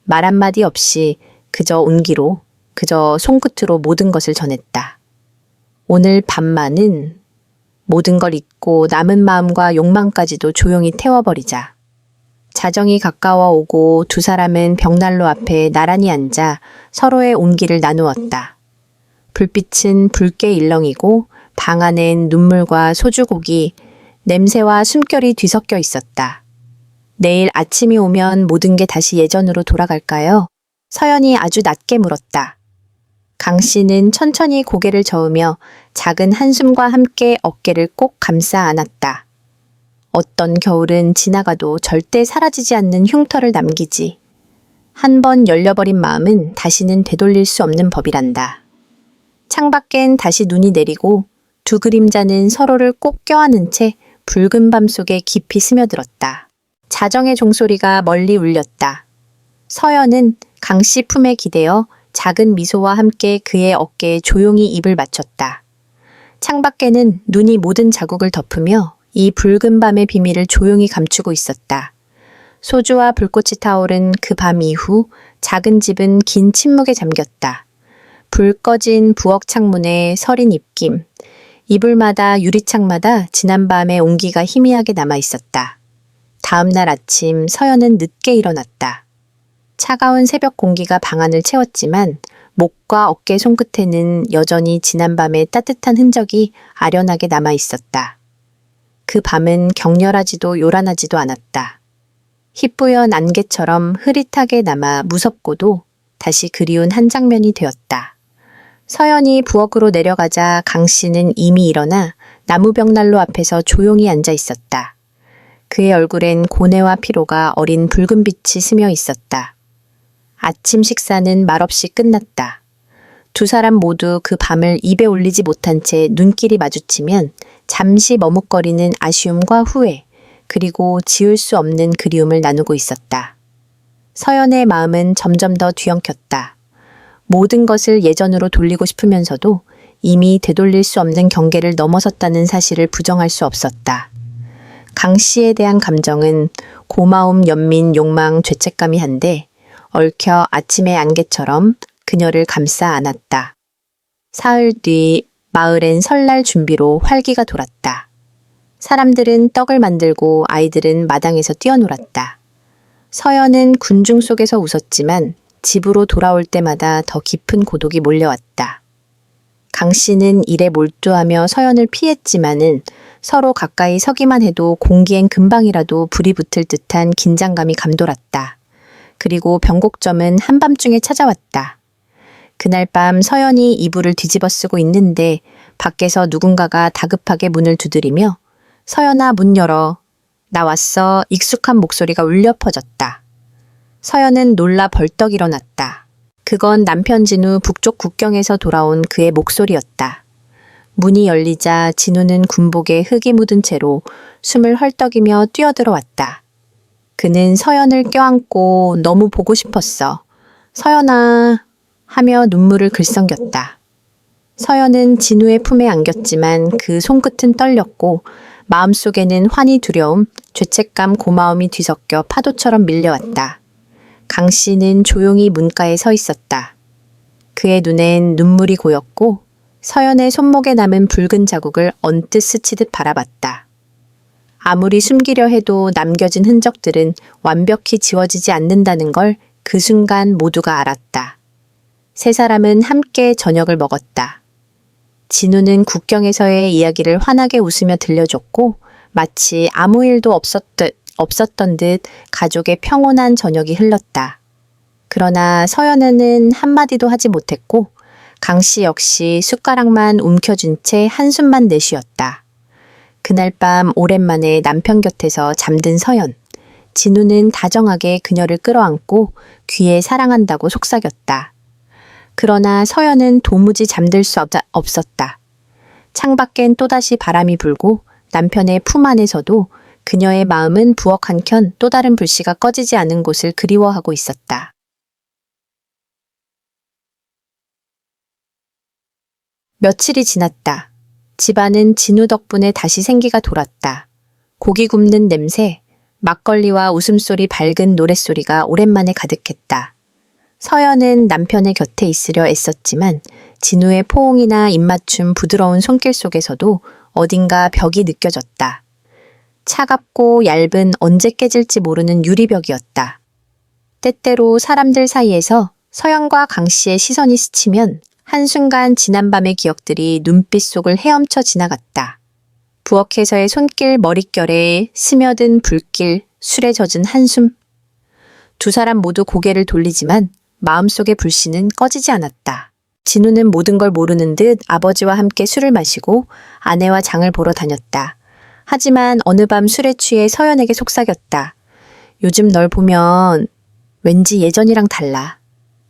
S1: 말 한마디 없이 그저 온기로, 그저 손끝으로 모든 것을 전했다. 오늘 밤만은 모든 걸 잊고 남은 마음과 욕망까지도 조용히 태워버리자. 자정이 가까워 오고 두 사람은 벽난로 앞에 나란히 앉아 서로의 온기를 나누었다. 불빛은 붉게 일렁이고 방 안엔 눈물과 소주고기, 냄새와 숨결이 뒤섞여 있었다. 내일 아침이 오면 모든 게 다시 예전으로 돌아갈까요? 서연이 아주 낮게 물었다. 강 씨는 천천히 고개를 저으며 작은 한숨과 함께 어깨를 꼭 감싸 안았다. 어떤 겨울은 지나가도 절대 사라지지 않는 흉터를 남기지. 한 번 열려버린 마음은 다시는 되돌릴 수 없는 법이란다. 창밖엔 다시 눈이 내리고 두 그림자는 서로를 꼭 껴안은 채 붉은 밤 속에 깊이 스며들었다. 자정의 종소리가 멀리 울렸다. 서연은 강 씨 품에 기대어 작은 미소와 함께 그의 어깨에 조용히 입을 맞췄다. 창밖에는 눈이 모든 자국을 덮으며 이 붉은 밤의 비밀을 조용히 감추고 있었다. 소주와 불꽃이 타오른 그 밤 이후 작은 집은 긴 침묵에 잠겼다. 불 꺼진 부엌 창문에 서린 입김, 이불마다 유리창마다 지난밤의 온기가 희미하게 남아 있었다. 다음 날 아침 서연은 늦게 일어났다. 차가운 새벽 공기가 방 안을 채웠지만 목과 어깨 손끝에는 여전히 지난밤의 따뜻한 흔적이 아련하게 남아 있었다. 그 밤은 격렬하지도 요란하지도 않았다. 희뿌연 안개처럼 흐릿하게 남아 무섭고도 다시 그리운 한 장면이 되었다. 서연이 부엌으로 내려가자 강 씨는 이미 일어나 나무 벽난로 앞에서 조용히 앉아 있었다. 그의 얼굴엔 고뇌와 피로가 어린 붉은 빛이 스며 있었다. 아침 식사는 말없이 끝났다. 두 사람 모두 그 밤을 입에 올리지 못한 채 눈길이 마주치면 잠시 머뭇거리는 아쉬움과 후회, 그리고 지울 수 없는 그리움을 나누고 있었다. 서연의 마음은 점점 더 뒤엉켰다. 모든 것을 예전으로 돌리고 싶으면서도 이미 되돌릴 수 없는 경계를 넘어섰다는 사실을 부정할 수 없었다. 강 씨에 대한 감정은 고마움, 연민, 욕망, 죄책감이 한데 얽혀 아침의 안개처럼 그녀를 감싸 안았다. 사흘 뒤 마을엔 설날 준비로 활기가 돌았다. 사람들은 떡을 만들고 아이들은 마당에서 뛰어놀았다. 서연은 군중 속에서 웃었지만 집으로 돌아올 때마다 더 깊은 고독이 몰려왔다. 강 씨는 일에 몰두하며 서연을 피했지만은 서로 가까이 서기만 해도 공기엔 금방이라도 불이 붙을 듯한 긴장감이 감돌았다. 그리고 변곡점은 한밤중에 찾아왔다. 그날 밤 서연이 이불을 뒤집어 쓰고 있는데 밖에서 누군가가 다급하게 문을 두드리며 서연아 문 열어. 나 왔어. 익숙한 목소리가 울려 퍼졌다. 서연은 놀라 벌떡 일어났다. 그건 남편 진우 북쪽 국경에서 돌아온 그의 목소리였다. 문이 열리자 진우는 군복에 흙이 묻은 채로 숨을 헐떡이며 뛰어들어왔다. 그는 서연을 껴안고 너무 보고 싶었어. 서연아 하며 눈물을 글썽겼다. 서연은 진우의 품에 안겼지만 그 손끝은 떨렸고 마음속에는 환희, 두려움, 죄책감, 고마움이 뒤섞여 파도처럼 밀려왔다. 강 씨는 조용히 문가에 서 있었다. 그의 눈엔 눈물이 고였고 서연의 손목에 남은 붉은 자국을 언뜻 스치듯 바라봤다. 아무리 숨기려 해도 남겨진 흔적들은 완벽히 지워지지 않는다는 걸 그 순간 모두가 알았다. 세 사람은 함께 저녁을 먹었다. 진우는 국경에서의 이야기를 환하게 웃으며 들려줬고 마치 아무 일도 없었던 듯 가족의 평온한 저녁이 흘렀다. 그러나 서연은 한마디도 하지 못했고 강 씨 역시 숟가락만 움켜쥔 채 한숨만 내쉬었다. 그날 밤 오랜만에 남편 곁에서 잠든 서연. 진우는 다정하게 그녀를 끌어안고 귀에 사랑한다고 속삭였다. 그러나 서연은 도무지 잠들 수 없었다. 창밖엔 또다시 바람이 불고 남편의 품 안에서도 그녀의 마음은 부엌 한켠 또 다른 불씨가 꺼지지 않은 곳을 그리워하고 있었다. 며칠이 지났다. 집안은 진우 덕분에 다시 생기가 돌았다. 고기 굽는 냄새, 막걸리와 웃음소리, 밝은 노랫소리가 오랜만에 가득했다. 서연은 남편의 곁에 있으려 애썼지만 진우의 포옹이나 입맞춤, 부드러운 손길 속에서도 어딘가 벽이 느껴졌다. 차갑고 얇은 언제 깨질지 모르는 유리벽이었다. 때때로 사람들 사이에서 서연과 강 씨의 시선이 스치면 한순간 지난밤의 기억들이 눈빛 속을 헤엄쳐 지나갔다. 부엌에서의 손길, 머릿결에 스며든 불길, 술에 젖은 한숨. 두 사람 모두 고개를 돌리지만 마음속의 불씨는 꺼지지 않았다. 진우는 모든 걸 모르는 듯 아버지와 함께 술을 마시고 아내와 장을 보러 다녔다. 하지만 어느 밤 술에 취해 서연에게 속삭였다. 요즘 널 보면 왠지 예전이랑 달라.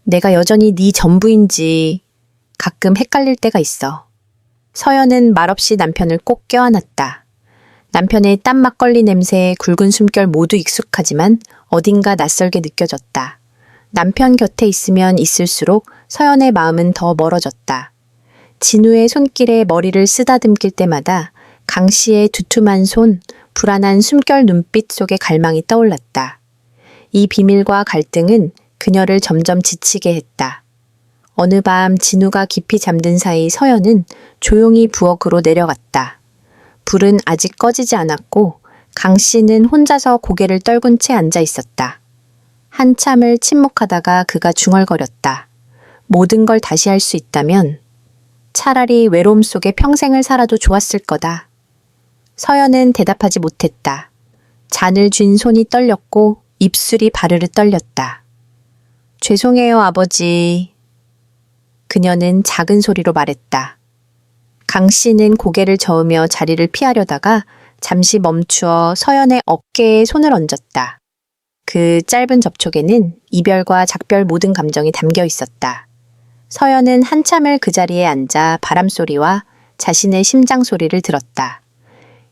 S1: 내가 여전히 네 전부인지 가끔 헷갈릴 때가 있어. 서연은 말없이 남편을 꼭 껴안았다. 남편의 땀 막걸리 냄새에 굵은 숨결 모두 익숙하지만 어딘가 낯설게 느껴졌다. 남편 곁에 있으면 있을수록 서연의 마음은 더 멀어졌다. 진우의 손길에 머리를 쓰다듬길 때마다 강 씨의 두툼한 손, 불안한 숨결 눈빛 속에 갈망이 떠올랐다. 이 비밀과 갈등은 그녀를 점점 지치게 했다. 어느 밤 진우가 깊이 잠든 사이 서연은 조용히 부엌으로 내려갔다. 불은 아직 꺼지지 않았고 강 씨는 혼자서 고개를 떨군 채 앉아 있었다. 한참을 침묵하다가 그가 중얼거렸다. 모든 걸 다시 할 수 있다면 차라리 외로움 속에 평생을 살아도 좋았을 거다. 서연은 대답하지 못했다. 잔을 쥔 손이 떨렸고 입술이 바르르 떨렸다. 죄송해요, 아버지. 그녀는 작은 소리로 말했다. 강 씨는 고개를 저으며 자리를 피하려다가 잠시 멈추어 서연의 어깨에 손을 얹었다. 그 짧은 접촉에는 이별과 작별 모든 감정이 담겨 있었다. 서연은 한참을 그 자리에 앉아 바람소리와 자신의 심장 소리를 들었다.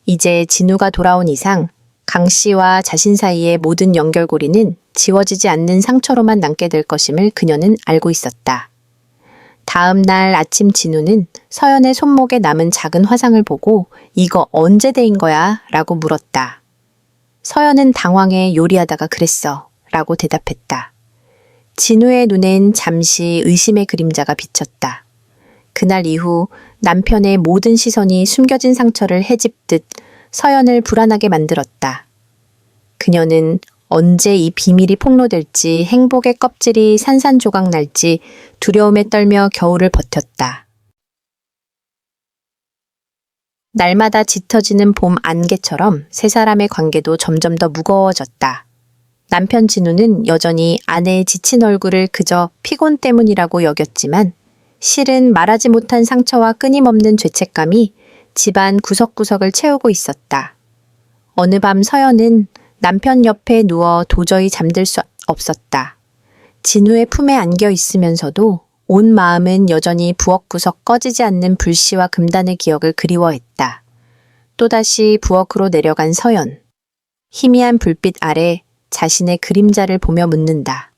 S1: 이제 진우가 돌아온 이상 강 씨와 자신 사이의 모든 연결고리는 지워지지 않는 상처로만 남게 될 것임을 그녀는 알고 있었다. 다음 날 아침 진우는 서연의 손목에 남은 작은 화상을 보고 이거 언제 데인 거야? 라고 물었다. 서연은 당황해 요리하다가 그랬어 라고 대답했다. 진우의 눈엔 잠시 의심의 그림자가 비쳤다. 그날 이후 남편의 모든 시선이 숨겨진 상처를 헤집듯 서연을 불안하게 만들었다. 그녀는 언제 이 비밀이 폭로될지 행복의 껍질이 산산조각 날지 두려움에 떨며 겨울을 버텼다. 날마다 짙어지는 봄 안개처럼 세 사람의 관계도 점점 더 무거워졌다. 남편 진우는 여전히 아내의 지친 얼굴을 그저 피곤 때문이라고 여겼지만 실은 말하지 못한 상처와 끊임없는 죄책감이 집안 구석구석을 채우고 있었다. 어느 밤 서연은 남편 옆에 누워 도저히 잠들 수 없었다. 진우의 품에 안겨 있으면서도 온 마음은 여전히 부엌 구석 꺼지지 않는 불씨와 금단의 기억을 그리워했다. 또다시 부엌으로 내려간 서연. 희미한 불빛 아래 자신의 그림자를 보며 묻는다.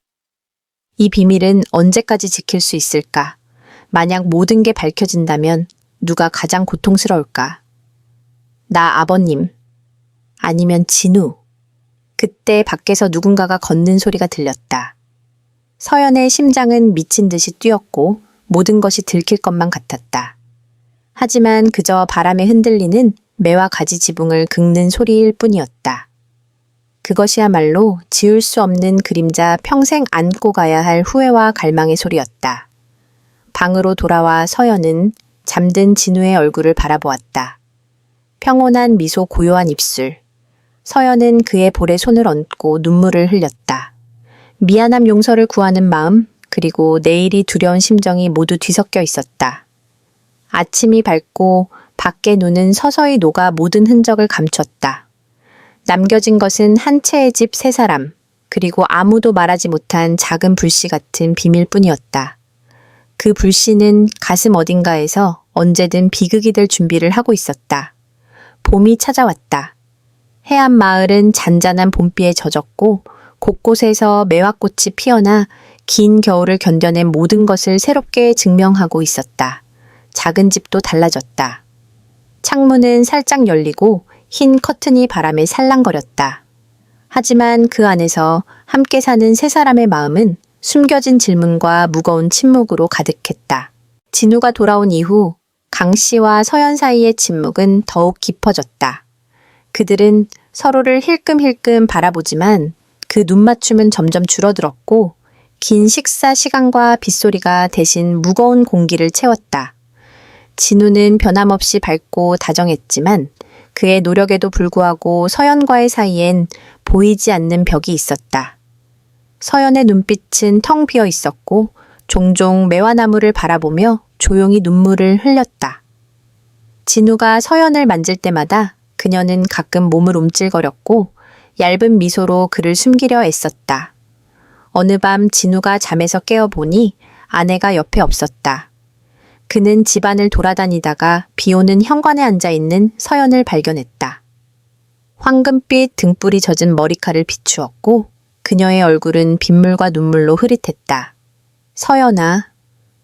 S1: 이 비밀은 언제까지 지킬 수 있을까? 만약 모든 게 밝혀진다면 누가 가장 고통스러울까? 나 아버님. 아니면 진우. 그때 밖에서 누군가가 걷는 소리가 들렸다. 서연의 심장은 미친 듯이 뛰었고 모든 것이 들킬 것만 같았다. 하지만 그저 바람에 흔들리는 매와 가지 지붕을 긁는 소리일 뿐이었다. 그것이야말로 지울 수 없는 그림자 평생 안고 가야 할 후회와 갈망의 소리였다. 방으로 돌아와 서연은 잠든 진우의 얼굴을 바라보았다. 평온한 미소 고요한 입술. 서연은 그의 볼에 손을 얹고 눈물을 흘렸다. 미안함 용서를 구하는 마음, 그리고 내일이 두려운 심정이 모두 뒤섞여 있었다. 아침이 밝고 밖의 눈은 서서히 녹아 모든 흔적을 감췄다. 남겨진 것은 한 채의 집 세 사람, 그리고 아무도 말하지 못한 작은 불씨 같은 비밀뿐이었다. 그 불씨는 가슴 어딘가에서 언제든 비극이 될 준비를 하고 있었다. 봄이 찾아왔다. 해안 마을은 잔잔한 봄비에 젖었고 곳곳에서 매화꽃이 피어나 긴 겨울을 견뎌낸 모든 것을 새롭게 증명하고 있었다. 작은 집도 달라졌다. 창문은 살짝 열리고 흰 커튼이 바람에 살랑거렸다. 하지만 그 안에서 함께 사는 세 사람의 마음은 숨겨진 질문과 무거운 침묵으로 가득했다. 진우가 돌아온 이후 강 씨와 서연 사이의 침묵은 더욱 깊어졌다. 그들은 서로를 힐끔힐끔 바라보지만 그 눈맞춤은 점점 줄어들었고 긴 식사 시간과 빗소리가 대신 무거운 공기를 채웠다. 진우는 변함없이 밝고 다정했지만 그의 노력에도 불구하고 서연과의 사이엔 보이지 않는 벽이 있었다. 서연의 눈빛은 텅 비어 있었고 종종 매화나무를 바라보며 조용히 눈물을 흘렸다. 진우가 서연을 만질 때마다 그녀는 가끔 몸을 움찔거렸고 얇은 미소로 그를 숨기려 애썼다. 어느 밤 진우가 잠에서 깨어보니 아내가 옆에 없었다. 그는 집안을 돌아다니다가 비오는 현관에 앉아있는 서연을 발견했다. 황금빛 등불이 젖은 머리칼을 비추었고 그녀의 얼굴은 빗물과 눈물로 흐릿했다. 서연아,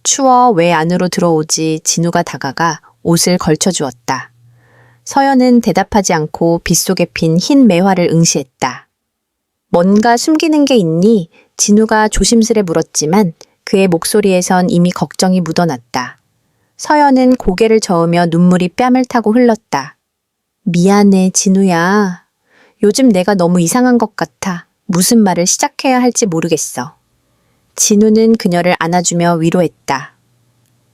S1: 추워 왜 안으로 들어오지 진우가 다가가 옷을 걸쳐주었다. 서연은 대답하지 않고 빗속에 핀 흰 매화를 응시했다. 뭔가 숨기는 게 있니? 진우가 조심스레 물었지만 그의 목소리에선 이미 걱정이 묻어났다. 서연은 고개를 저으며 눈물이 뺨을 타고 흘렀다. 미안해, 진우야. 요즘 내가 너무 이상한 것 같아. 무슨 말을 시작해야 할지 모르겠어. 진우는 그녀를 안아주며 위로했다.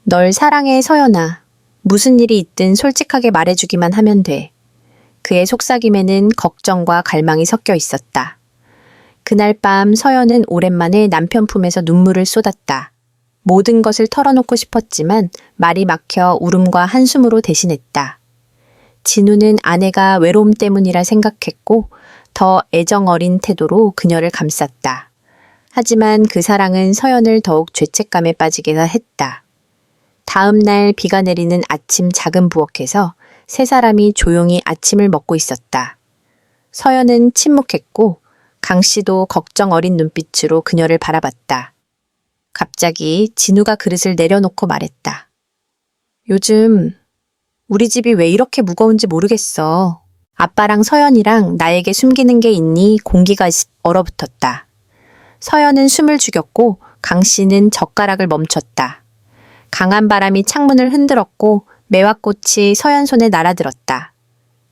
S1: 널 사랑해, 서연아. 무슨 일이 있든 솔직하게 말해주기만 하면 돼. 그의 속삭임에는 걱정과 갈망이 섞여 있었다. 그날 밤 서연은 오랜만에 남편 품에서 눈물을 쏟았다. 모든 것을 털어놓고 싶었지만 말이 막혀 울음과 한숨으로 대신했다. 진우는 아내가 외로움 때문이라 생각했고 더 애정 어린 태도로 그녀를 감쌌다. 하지만 그 사랑은 서연을 더욱 죄책감에 빠지게 했다. 다음 날 비가 내리는 아침 작은 부엌에서 세 사람이 조용히 아침을 먹고 있었다. 서연은 침묵했고 강 씨도 걱정 어린 눈빛으로 그녀를 바라봤다. 갑자기 진우가 그릇을 내려놓고 말했다. 요즘 우리 집이 왜 이렇게 무거운지 모르겠어. 아빠랑 서연이랑 나에게 숨기는 게 있니? 공기가 얼어붙었다. 서연은 숨을 죽였고 강 씨는 젓가락을 멈췄다. 강한 바람이 창문을 흔들었고 매화꽃이 서연 손에 날아들었다.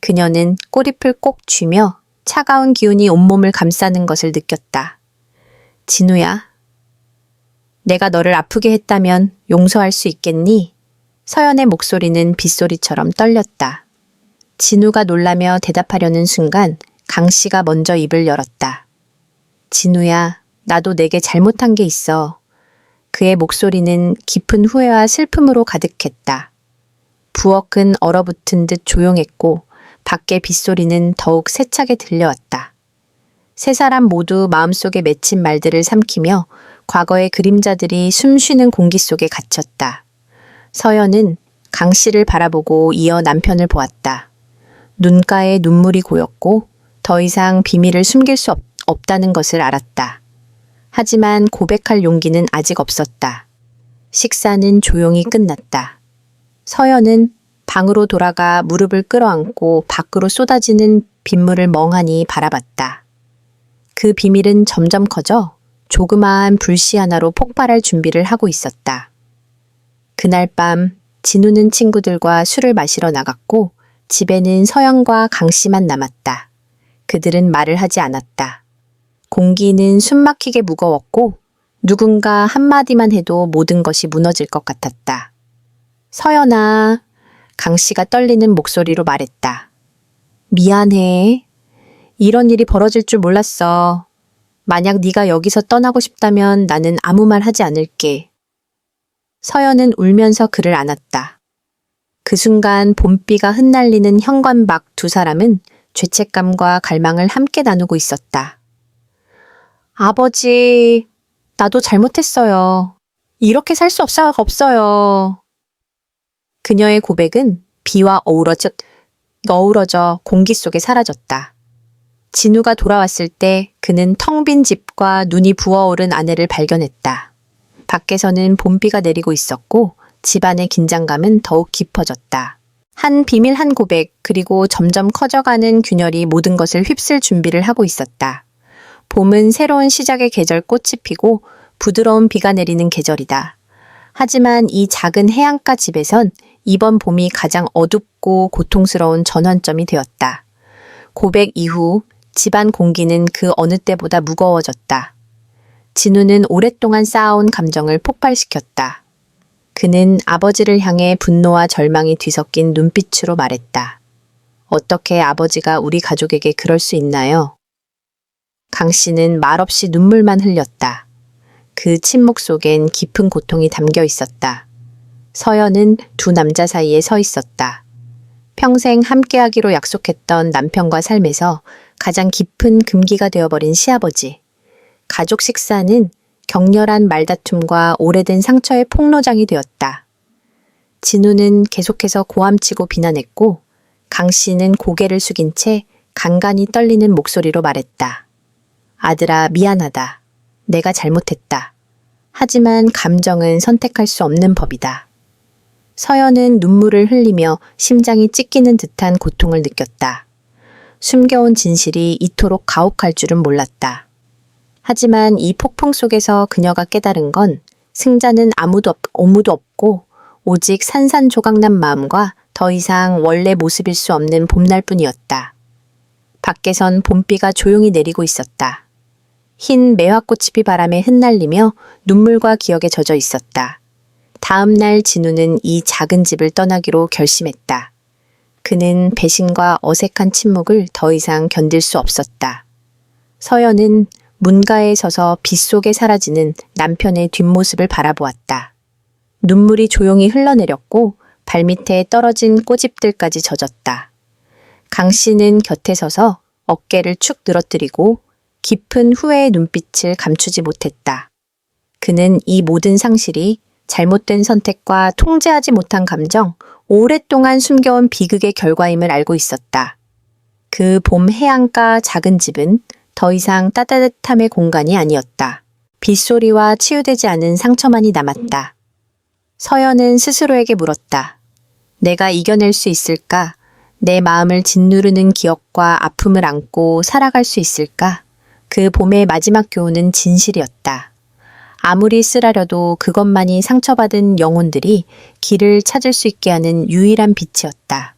S1: 그녀는 꼬리풀 꼭 쥐며 차가운 기운이 온몸을 감싸는 것을 느꼈다. 진우야, 내가 너를 아프게 했다면 용서할 수 있겠니? 서연의 목소리는 빗소리처럼 떨렸다. 진우가 놀라며 대답하려는 순간 강 씨가 먼저 입을 열었다. 진우야, 나도 내게 잘못한 게 있어. 그의 목소리는 깊은 후회와 슬픔으로 가득했다. 부엌은 얼어붙은 듯 조용했고 밖의 빗소리는 더욱 세차게 들려왔다. 세 사람 모두 마음속에 맺힌 말들을 삼키며 과거의 그림자들이 숨쉬는 공기 속에 갇혔다. 서연은 강 씨를 바라보고 이어 남편을 보았다. 눈가에 눈물이 고였고 더 이상 비밀을 숨길 수 없다는 것을 알았다. 하지만 고백할 용기는 아직 없었다. 식사는 조용히 끝났다. 서연은 방으로 돌아가 무릎을 끌어안고 밖으로 쏟아지는 빗물을 멍하니 바라봤다. 그 비밀은 점점 커져 조그마한 불씨 하나로 폭발할 준비를 하고 있었다. 그날 밤 진우는 친구들과 술을 마시러 나갔고 집에는 서연과 강 씨만 남았다. 그들은 말을 하지 않았다. 공기는 숨막히게 무거웠고 누군가 한마디만 해도 모든 것이 무너질 것 같았다. 서연아, 강 씨가 떨리는 목소리로 말했다. 미안해. 이런 일이 벌어질 줄 몰랐어. 만약 네가 여기서 떠나고 싶다면 나는 아무 말 하지 않을게. 서연은 울면서 그를 안았다. 그 순간 봄비가 흩날리는 현관밖 두 사람은 죄책감과 갈망을 함께 나누고 있었다. 아버지, 나도 잘못했어요. 이렇게 살 수 없어요. 그녀의 고백은 비와 어우러져 공기 속에 사라졌다. 진우가 돌아왔을 때 그는 텅 빈 집과 눈이 부어오른 아내를 발견했다. 밖에서는 봄비가 내리고 있었고 집안의 긴장감은 더욱 깊어졌다. 한 비밀 한 고백 그리고 점점 커져가는 균열이 모든 것을 휩쓸 준비를 하고 있었다. 봄은 새로운 시작의 계절 꽃이 피고 부드러운 비가 내리는 계절이다. 하지만 이 작은 해안가 집에선 이번 봄이 가장 어둡고 고통스러운 전환점이 되었다. 고백 이후 집안 공기는 그 어느 때보다 무거워졌다. 진우는 오랫동안 쌓아온 감정을 폭발시켰다. 그는 아버지를 향해 분노와 절망이 뒤섞인 눈빛으로 말했다. 어떻게 아버지가 우리 가족에게 그럴 수 있나요? 강 씨는 말없이 눈물만 흘렸다. 그 침묵 속엔 깊은 고통이 담겨 있었다. 서연은 두 남자 사이에 서 있었다. 평생 함께하기로 약속했던 남편과 삶에서 가장 깊은 금기가 되어버린 시아버지. 가족 식사는 격렬한 말다툼과 오래된 상처의 폭로장이 되었다. 진우는 계속해서 고함치고 비난했고 강 씨는 고개를 숙인 채 간간히 떨리는 목소리로 말했다. 아들아, 미안하다. 내가 잘못했다. 하지만 감정은 선택할 수 없는 법이다. 서연은 눈물을 흘리며 심장이 찢기는 듯한 고통을 느꼈다. 숨겨온 진실이 이토록 가혹할 줄은 몰랐다. 하지만 이 폭풍 속에서 그녀가 깨달은 건 승자는 아무도 없고 오직 산산조각난 마음과 더 이상 원래 모습일 수 없는 봄날 뿐이었다. 밖에선 봄비가 조용히 내리고 있었다. 흰 매화꽃잎이 바람에 흩날리며 눈물과 기억에 젖어 있었다. 다음 날 진우는 이 작은 집을 떠나기로 결심했다. 그는 배신과 어색한 침묵을 더 이상 견딜 수 없었다. 서연은 문가에 서서 빗속에 사라지는 남편의 뒷모습을 바라보았다. 눈물이 조용히 흘러내렸고 발밑에 떨어진 꽃잎들까지 젖었다. 강 씨는 곁에 서서 어깨를 축 늘어뜨리고 깊은 후회의 눈빛을 감추지 못했다. 그는 이 모든 상실이 잘못된 선택과 통제하지 못한 감정, 오랫동안 숨겨온 비극의 결과임을 알고 있었다. 그 봄 해안가 작은 집은 더 이상 따뜻함의 공간이 아니었다. 빗소리와 치유되지 않은 상처만이 남았다. 서연은 스스로에게 물었다. 내가 이겨낼 수 있을까? 내 마음을 짓누르는 기억과 아픔을 안고 살아갈 수 있을까? 그 봄의 마지막 교훈은 진실이었다. 아무리 쓰라려도 그것만이 상처받은 영혼들이 길을 찾을 수 있게 하는 유일한 빛이었다.